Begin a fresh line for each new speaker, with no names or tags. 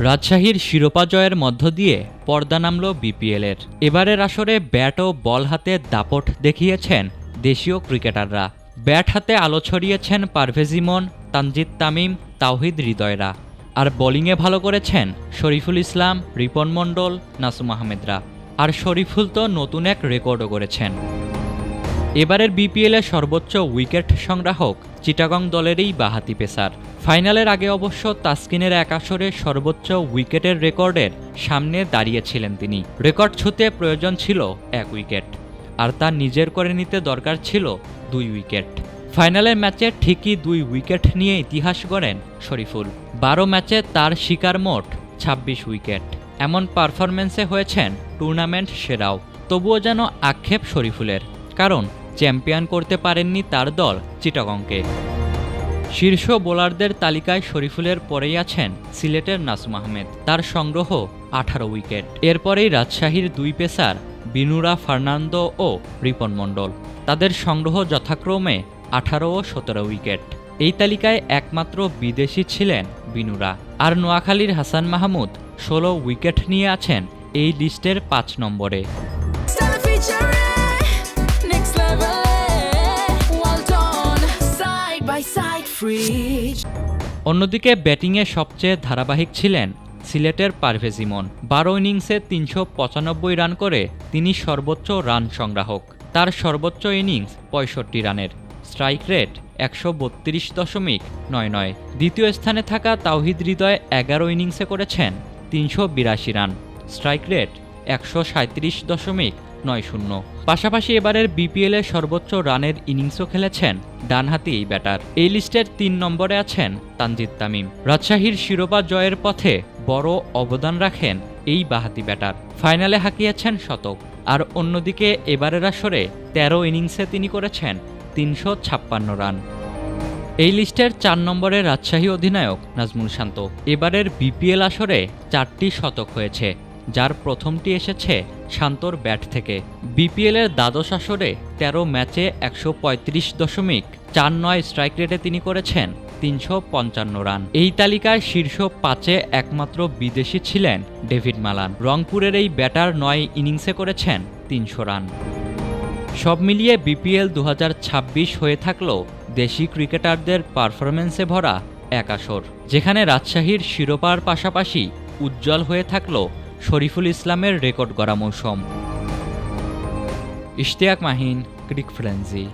রাজশাহীর শিরোপা জয়ের মধ্য দিয়ে পর্দা নামল বিপিএলের। এবারের আসরে ব্যাট ও বল হাতে দাপট দেখিয়েছেন দেশীয় ক্রিকেটাররা। ব্যাট হাতে আলো ছড়িয়েছেন পারভেজ ইমন, তানজিদ তামিম, তাওহিদ হৃদয়রা। আর বোলিংয়ে ভালো করেছেন শরীফুল ইসলাম, রিপন মণ্ডল, নাসুম আহমেদরা। আর শরীফুল তো নতুন এক রেকর্ডও করেছেন। এবারের বিপিএলে সর্বোচ্চ উইকেট সংগ্রাহক চিটাগং দলেরই বাঁহাতি পেসার। ফাইনালের আগে অবশ্য তাসকিনের এক আসরে সর্বোচ্চ উইকেটের রেকর্ডের সামনে দাঁড়িয়েছিলেন তিনি। রেকর্ড ছুঁতে প্রয়োজন ছিল 1 উইকেট, আর তা নিজের করে নিতে দরকার ছিল 2 উইকেট। ফাইনালের ম্যাচে ঠিকই 2 উইকেট নিয়ে ইতিহাস গড়েন শরীফুল। 12 ম্যাচে তার শিকার মোট 26 উইকেট। এমন পারফরম্যান্সে হয়েছেন টুর্নামেন্ট সেরাও। তবুও যেন আক্ষেপ শরীফুলের, কারণ চ্যাম্পিয়ন করতে পারেননি তার দল চিটাগংকে। শীর্ষ বোলারদের তালিকায় শরীফুলের পরেই আছেন সিলেটের নাসুম আহমেদ, তার সংগ্রহ 18 উইকেট। এরপরেই রাজশাহীর 2 পেসার বিনুরা ফার্নান্দো ও রিপন মণ্ডল, তাদের সংগ্রহ যথাক্রমে 18 ও 17 উইকেট। এই তালিকায় একমাত্র বিদেশি ছিলেন বিনুরা। আর নোয়াখালীর হাসান মাহমুদ 16 উইকেট নিয়ে আছেন এই লিস্টের 5 নম্বরে। অন্যদিকে ব্যাটিংয়ে সবচেয়ে ধারাবাহিক ছিলেন সিলেটের পারভেজ ইমন। 12 ইনিংসে 395 রান করে তিনি সর্বোচ্চ রান সংগ্রাহক। তার সর্বোচ্চ ইনিংস 65 রানের, স্ট্রাইক রেট 132.99। দ্বিতীয় স্থানে থাকা তাওহিদ হৃদয় 11 ইনিংসে করেছেন 382 রান, স্ট্রাইক রেট 137.90। পাশাপাশি এবারের বিপিএলে সর্বোচ্চ রানের ইনিংসও খেলেছেন ডানহাতি এই ব্যাটার। এই লিস্টের 3 নম্বরে আছেন তানজিদ তামিম। রাজশাহীর শিরোপা জয়ের পথে বড় অবদান রাখেন এই বাঁহাতি ব্যাটার। ফাইনালে হাঁকিয়েছেন শতক। আর অন্যদিকে এবারের আসরে 13 ইনিংসে তিনি করেছেন 356 রান। এই লিস্টের 4 নম্বরে রাজশাহী অধিনায়ক নাজমুল শান্ত। এবারের বিপিএল আসরে 4টি শতক হয়েছে, যার প্রথমটি এসেছে শান্তর ব্যাট থেকে। বিপিএলের দ্বাদশ আসরে 13 ম্যাচে 135.49 স্ট্রাইক রেটে তিনি করেছেন 355 রান। এই তালিকায় শীর্ষ 5-এ একমাত্র বিদেশি ছিলেন ডেভিড মালান। রংপুরের এই ব্যাটার 9 ইনিংসে করেছেন 300 রান। সব মিলিয়ে বিপিএল 2026 হয়ে থাকলেও দেশি ক্রিকেটারদের পারফরম্যান্সে ভরা এক আসর, যেখানে রাজশাহীর শিরোপার পাশাপাশি উজ্জ্বল হয়ে থাকল শরীফুল ইসলামের রেকর্ড গড়া মৌসুম। ইশতিয়াক মাহিন, ক্রিক ফ্রেন্সি।